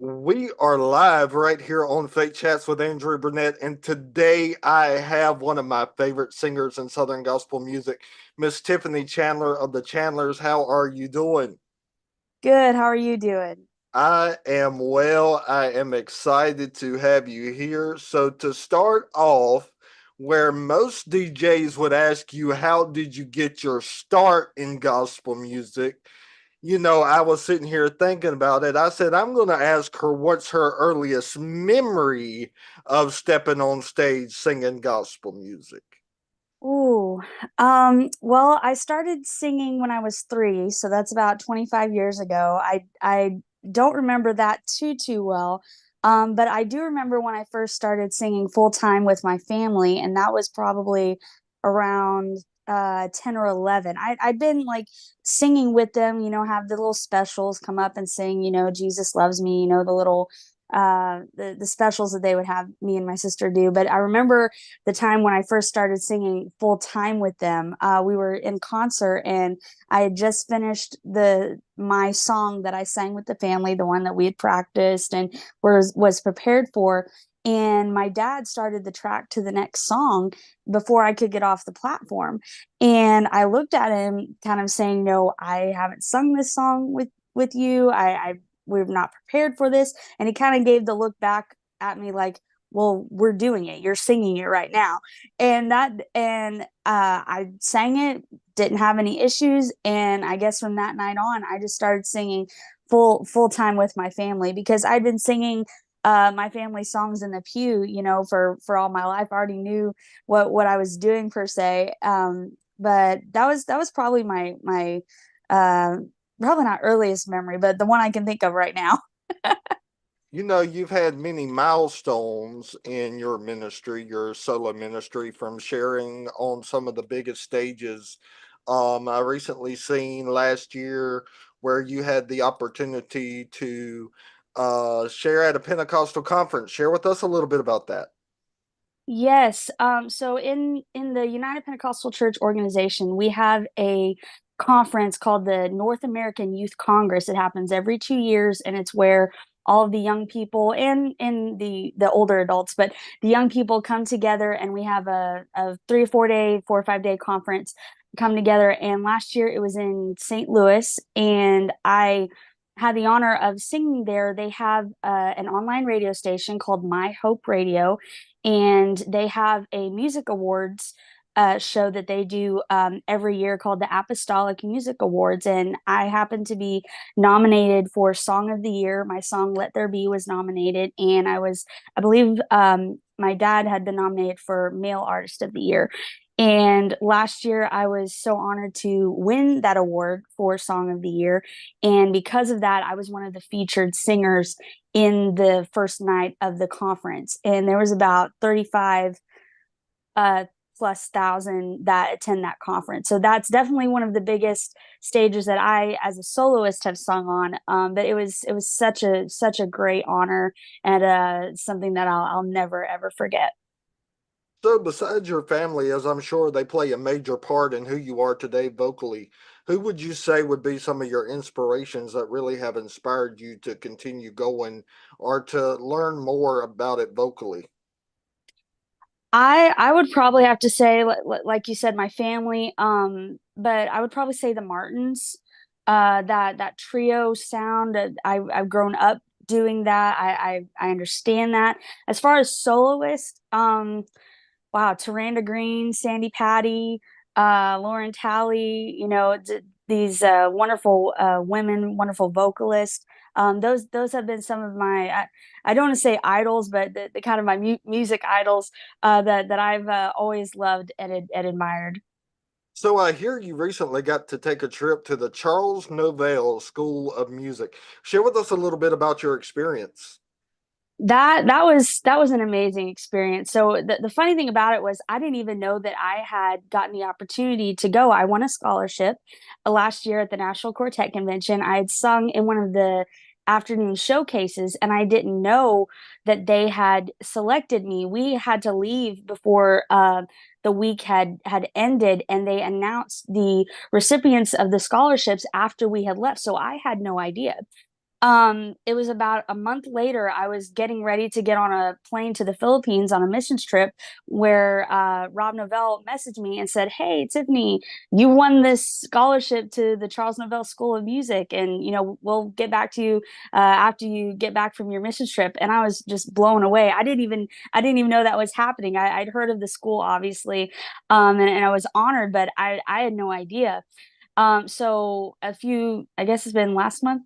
We are live right here on Fake Chats with Andrew Burnett, and today I have one of my favorite singers in Southern gospel music, Miss Tiffany Chandler of the Chandlers. How are you doing? Good. How are you doing? I am well. I am excited to have you here. So, to start off, where most DJs would ask you, how did you get your start in gospel music? I was sitting here thinking about it. I said, I'm going to ask her what's her earliest memory of stepping on stage singing gospel music. Ooh, well, I started singing when I was 3, so that's about 25 years ago. I don't remember that too well. But I do remember when I first started singing full time with my family, and that was probably around 10 or 11. I'd been like singing with them, have the little specials come up and sing, Jesus loves me, the little the specials that they would have me and my sister do. But I remember the time when I first started singing full time with them. We were in concert, and I had just finished the my song that I sang with the family, the one that we had practiced and was prepared for. And my dad started the track to the next song before I could get off the platform. And I looked at him, kind of saying, "No, I haven't sung this song with you. I we're not prepared for this." And he kind of gave the look back at me like, well, we're doing it, you're singing it right now. And I sang it, didn't have any issues. And I guess from that night on, I just started singing full time with my family, because I'd been singing my family songs in the pew, for all my life. I already knew what I was doing per se. But that was probably my uh probably not earliest memory, but the one I can think of right now. You've had many milestones in your ministry, your solo ministry, from sharing on some of the biggest stages. I recently seen last year where you had the opportunity to share at a Pentecostal conference. Share with us a little bit about that. Yes. So in the United Pentecostal Church organization, we have a conference called the North American Youth Congress. It happens every 2 years, and it's where all of the young people and the older adults, but the young people come together, and we have a 3 or 4 day, 4 or 5 day conference come together. And last year it was in St. Louis, and I had the honor of singing there. They have an online radio station called My Hope Radio, and they have a music awards show that they do every year called the Apostolic Music Awards. And I happened to be nominated for Song of the Year. My song "Let There Be" was nominated, and I believe, my dad had been nominated for Male Artist of the Year. And last year, I was so honored to win that award for Song of the Year. And because of that, I was one of the featured singers in the first night of the conference. And there was about 35 uh, plus thousand that attend that conference. So that's definitely one of the biggest stages that I, as a soloist, have sung on. But it was such a great honor, and something that I'll never ever forget. So, besides your family, as I'm sure they play a major part in who you are today vocally, who would you say would be some of your inspirations that really have inspired you to continue going or to learn more about it vocally? I would probably have to say, like you said, my family. But I would probably say the Martins. That trio sound. I've grown up doing that. I understand that. As far as soloist, wow, Taranda Green, Sandy Patty, Lauren Talley, these wonderful women, wonderful vocalists. Those have been some of my, I don't want to say idols, but the kind of my music idols that I've always loved and admired. So, I hear you recently got to take a trip to the Charles Novell School of Music. Share with us a little bit about your experience. That was an amazing experience. So the funny thing about it was I didn't even know that I had gotten the opportunity to go. I won a scholarship last year at the National Quartet Convention. I had sung in one of the afternoon showcases, and I didn't know that they had selected me. We had to leave before the week had ended, and they announced the recipients of the scholarships after we had left. So I had no idea. It was about a month later. I was getting ready to get on a plane to the Philippines on a missions trip where Rob Novell messaged me and said, "Hey, Tiffany, you won this scholarship to the Charles Novell School of Music, and we'll get back to you after you get back from your missions trip." And I was just blown away. I didn't even know that was happening. I'd heard of the school, obviously, and I was honored, but I had no idea. So I guess it's been last month.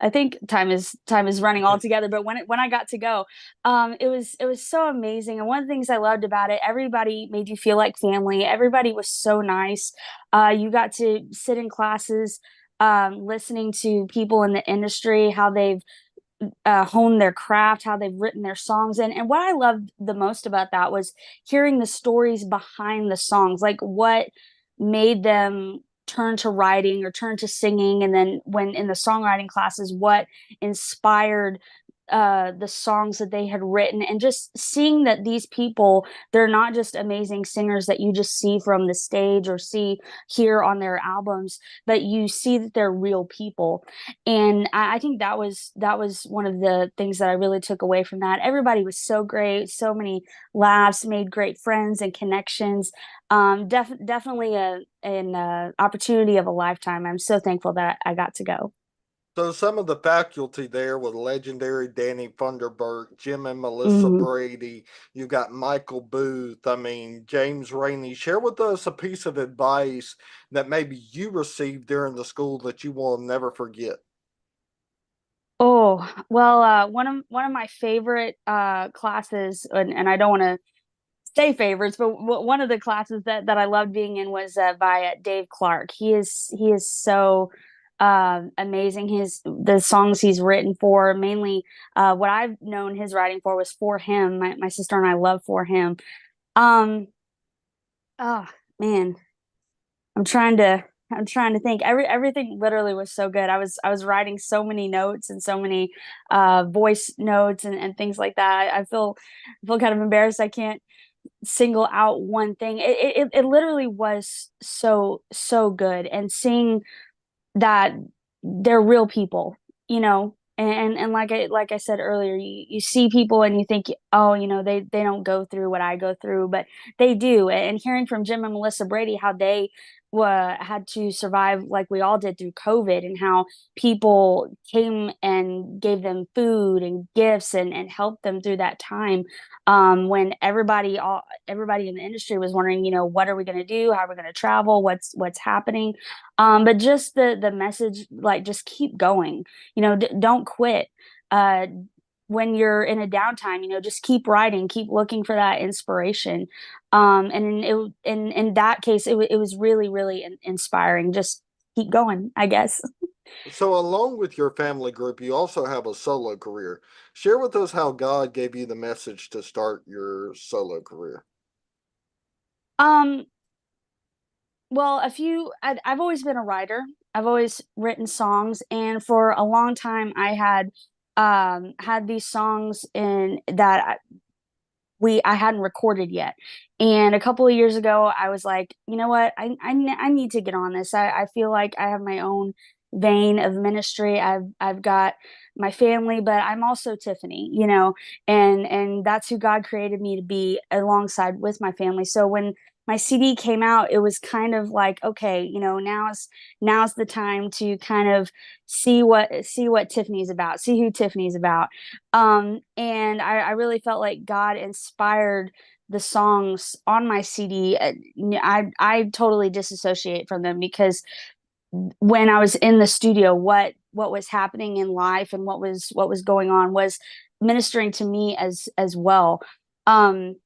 I think time is running all together, but when I got to go, it was so amazing. And one of the things I loved about it, everybody made you feel like family. Everybody was so nice. You got to sit in classes, listening to people in the industry, how they've honed their craft, how they've written their songs. And what I loved the most about that was hearing the stories behind the songs, like what made them turn to writing or turn to singing. And then when in the songwriting classes, what inspired the songs that they had written, and just seeing that these people, they're not just amazing singers that you just see from the stage or see here on their albums, but you see that they're real people. And I think that was one of the things that I really took away from that. Everybody was so great, so many laughs, made great friends and connections. Definitely an opportunity of a lifetime. I'm so thankful that I got to go. So some of the faculty there with legendary Danny Funderburk, Jim and Melissa Mhm. Brady. You got Michael Booth. I mean, James Rainey. Share with us a piece of advice that maybe you received during the school that you will never forget. Oh, well, one of my favorite classes, and I don't want to say favorites, but one of the classes that I loved being in was by Dave Clark. He is so amazing. His the songs he's written for, mainly what I've known his writing for was For Him. My sister and I love For Him. Um, oh man, I'm trying to I'm trying to think. Everything literally was so good. I was writing so many notes and so many voice notes and things like that. I feel kind of embarrassed. I can't single out one thing. It literally was so good. And seeing that they're real people, and like I said earlier, you see people and you think, oh, they don't go through what I go through, but they do. And hearing from Jim and Melissa Brady how they had to survive like we all did through COVID, and how people came and gave them food and gifts and helped them through that time, when everybody in the industry was wondering, what are we going to do, how are we going to travel, what's happening. But just the message, like, just keep going, don't quit. uh when you're in a downtime, just keep writing, keep looking for that inspiration. And in that case, it was really really inspiring. Just keep going, I guess. So, along with your family group, you also have a solo career. Share with us how God gave you the message to start your solo career. um well, I've always been a writer. I've always written songs, and for a long time I had these songs in that I hadn't recorded yet. And a couple of years ago, I was like, you know what? I need to get on this. I feel like I have my own vein of ministry. I've got my family, but I'm also Tiffany, and that's who God created me to be alongside with my family. So when my CD came out, it was kind of like, okay, now's the time to kind of see what Tiffany's about, see who Tiffany's about. And I really felt like God inspired the songs on my CD. I totally disassociate from them, because when I was in the studio, what was happening in life and what was going on was ministering to me as well. Um,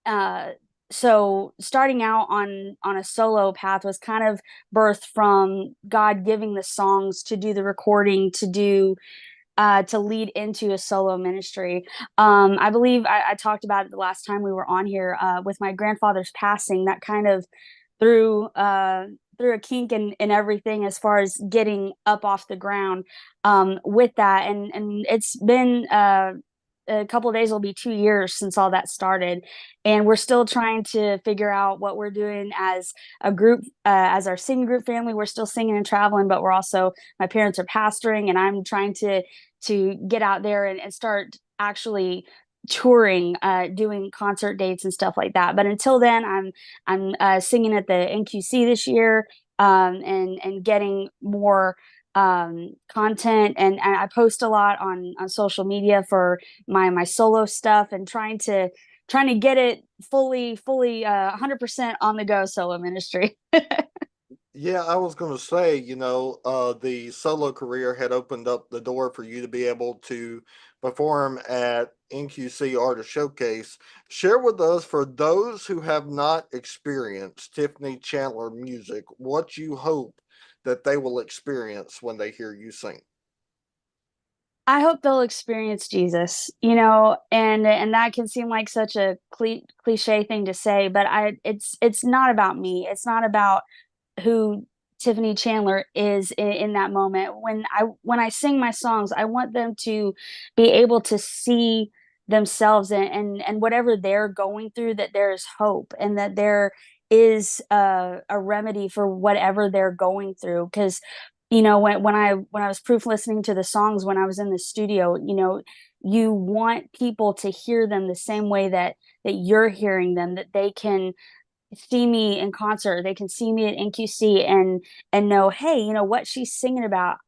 uh, so starting out on a solo path was kind of birthed from God giving the songs to do the recording, to lead into a solo ministry. I believe I talked about it the last time we were on here, with my grandfather's passing. That kind of threw threw a kink in everything as far as getting up off the ground with that, and it's been a couple of days will be 2 years since all that started, and we're still trying to figure out what we're doing as a group, as our singing group family. We're still singing and traveling, but we're also, my parents are pastoring, and I'm trying to get out there and start actually touring, doing concert dates and stuff like that. But until then, I'm singing at the NQC this year, and getting more content, and I post a lot on social media for my solo stuff, and trying to get it fully 100% on the go solo ministry. Yeah, I was going to say, the solo career had opened up the door for you to be able to perform at NQC Artist Showcase. Share with us, for those who have not experienced Tiffany Chandler music, what you hope that they will experience when they hear you sing. I hope they'll experience Jesus, and that can seem like such a cliche thing to say, but it's not about me. It's not about who Tiffany Chandler is in that moment. When I sing my songs, I want them to be able to see themselves, and whatever they're going through, that there is hope, and that there is a remedy for whatever they're going through. Because when I was proof listening to the songs when I was in the studio, you want people to hear them the same way that you're hearing them, that they can see me in concert, they can see me at NQC, and know, hey, what she's singing about,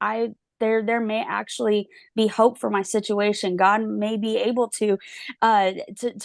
there may actually be hope for my situation. God may be able to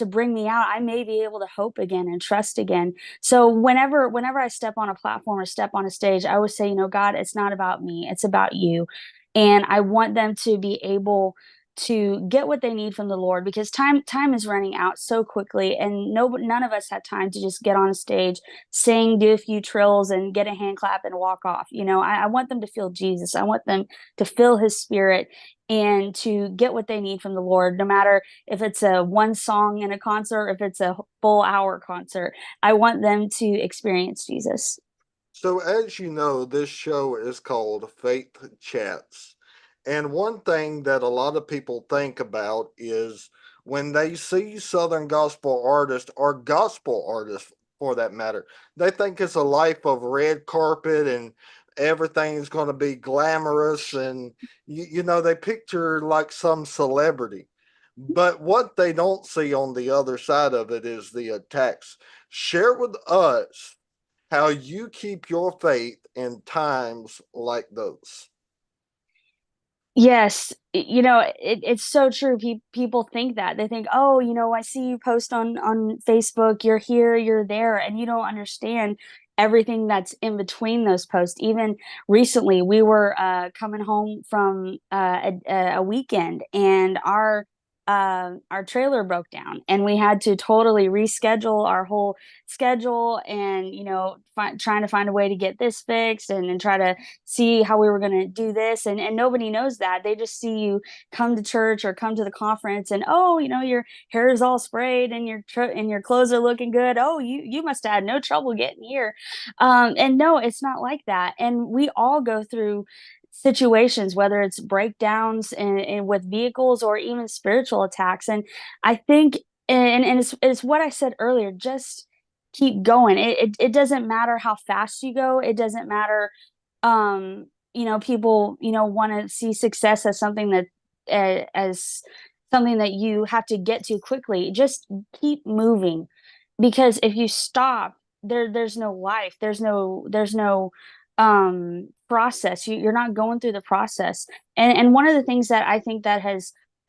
bring me out. I may be able to hope again and trust again. So whenever I step on a platform or step on a stage, I always say, God, it's not about me, it's about you. And I want them to be able to get what they need from the Lord, because time is running out so quickly, and none of us had time to just get on a stage, sing, do a few trills, and get a hand clap and walk off. I want them to feel Jesus. I want them to feel His Spirit, and to get what they need from the Lord, no matter if it's a one song in a concert, if it's a full hour concert. I want them to experience Jesus. So, as you know, this show is called Faith Chats. And one thing that a lot of people think about is when they see Southern gospel artists, or gospel artists for that matter, they think it's a life of red carpet and everything's going to be glamorous. And, they picture like some celebrity. But what they don't see on the other side of it is the attacks. Share with us how you keep your faith in times like those. Yes, it's so true. People think that, they think, oh, I see you post on Facebook, you're here, you're there, and you don't understand everything that's in between those posts. Even recently, we were coming home from a weekend, and our trailer broke down, and we had to totally reschedule our whole schedule, and trying to find a way to get this fixed, and try to see how we were going to do this, and nobody knows that. They just see you come to church or come to the conference, and, oh, your hair is all sprayed, and your clothes are looking good. Oh, you must have had no trouble getting here. And no, it's not like that. And we all go through situations, whether it's breakdowns with vehicles, or even spiritual attacks. And I think, and it's what I said earlier, just keep going. It doesn't matter how fast you go. It doesn't matter. People, want to see success as something that, as something that you have to get to quickly. Just keep moving, because if you stop, there's no life. There's no process. You're not going through the process. And one of the things that I think that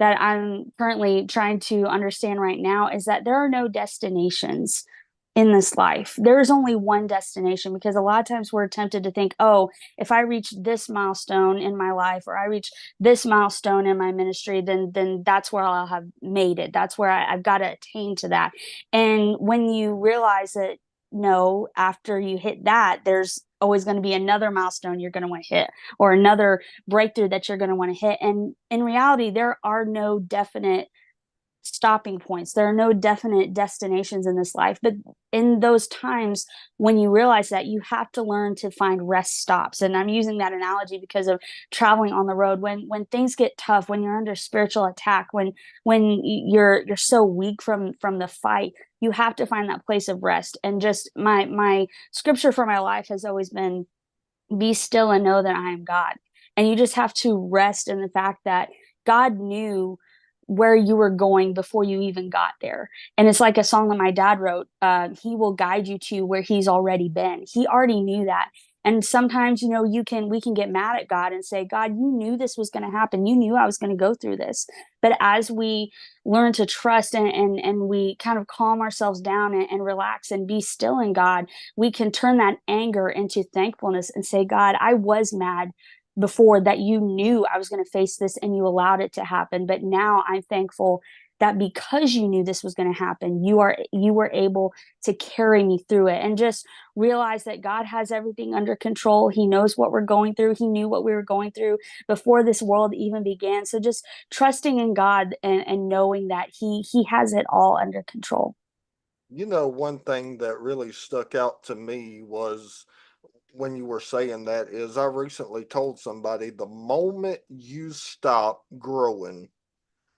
I'm currently trying to understand right now is that there are no destinations in this life. There is only one destination, because a lot of times we're tempted to think, oh, if I reach this milestone in my life, or I reach this milestone in my ministry, then that's where I'll have made it. That's where I've got to attain to that. And when you realize that, no, after you hit that, there's always going to be another milestone you're going to want to hit, or another breakthrough that you're going to want to hit. And in reality, there are no definite stopping points. There are no definite destinations in this life. But in those times when you realize that, you have to learn to find rest stops. And I'm using that analogy because of traveling on the road. When things get tough, when you're under spiritual attack, when you're so weak from the fight, you have to find that place of rest. And just my scripture for my life has always been, be still and know that I am God. And you just have to rest in the fact that God knew where you were going before you even got there. And it's like a song that my dad wrote. He will guide you to where he's already been. He already knew that. And sometimes, we can get mad at God and say, God, you knew this was going to happen. You knew I was going to go through this. But as we learn to trust, and we kind of calm ourselves down, and relax and be still in God, we can turn that anger into thankfulness and say, God, I was mad before that you knew I was going to face this and you allowed it to happen. But now I'm thankful that because you knew this was going to happen, you were able to carry me through it. And just realize that God has everything under control. He knows what we're going through. He knew what we were going through before this world even began. So just trusting in God, and knowing that he has it all under control. One thing that really stuck out to me was when you were saying that is I recently told somebody the moment you stop growing,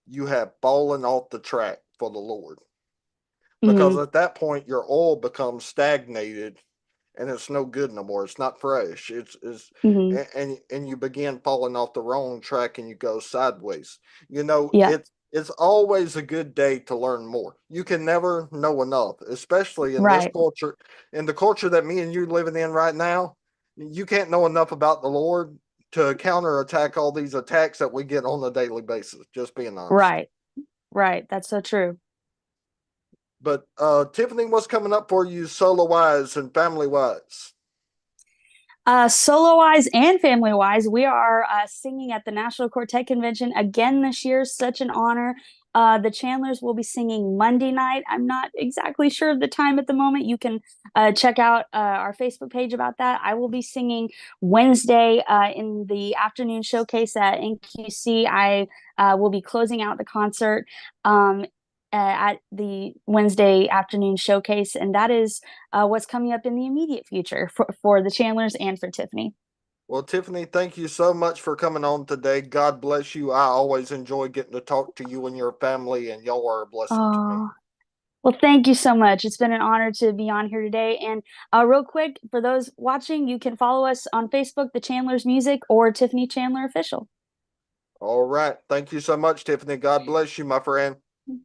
you have fallen off the track for the Lord. Because Mm-hmm. at that point your oil becomes stagnated and it's no good no more. It's not fresh. It's Mm-hmm. and you begin falling off the wrong track and you go sideways. You know, Yeah. it's always a good day to learn more. You can never know enough, especially in this Right. culture, in the culture that me and you living in right now. You can't know enough about the Lord to counterattack all these attacks that we get on a daily basis. Just being honest. Right. Right. That's so true. But Tiffany, what's coming up for you solo wise and family wise? Solo wise and family wise, we are singing at the National Quartet Convention again this year. Such an honor. The Chandlers will be singing Monday night. I'm not exactly sure of the time at the moment. You can check out our Facebook page about that. I will be singing Wednesday in the afternoon showcase at NQC. I will be closing out the concert. At the Wednesday afternoon showcase, and that is what's coming up in the immediate future for the Chandlers and for Tiffany. Well, Tiffany, thank you so much for coming on today. God bless you. I always enjoy getting to talk to you and your family, and y'all are a blessing to me. Oh, well, thank you so much. It's been an honor to be on here today. And real quick, for those watching, you can follow us on Facebook, The Chandlers Music, or Tiffany Chandler Official. All right. Thank you so much, Tiffany. God bless you, my friend. Thank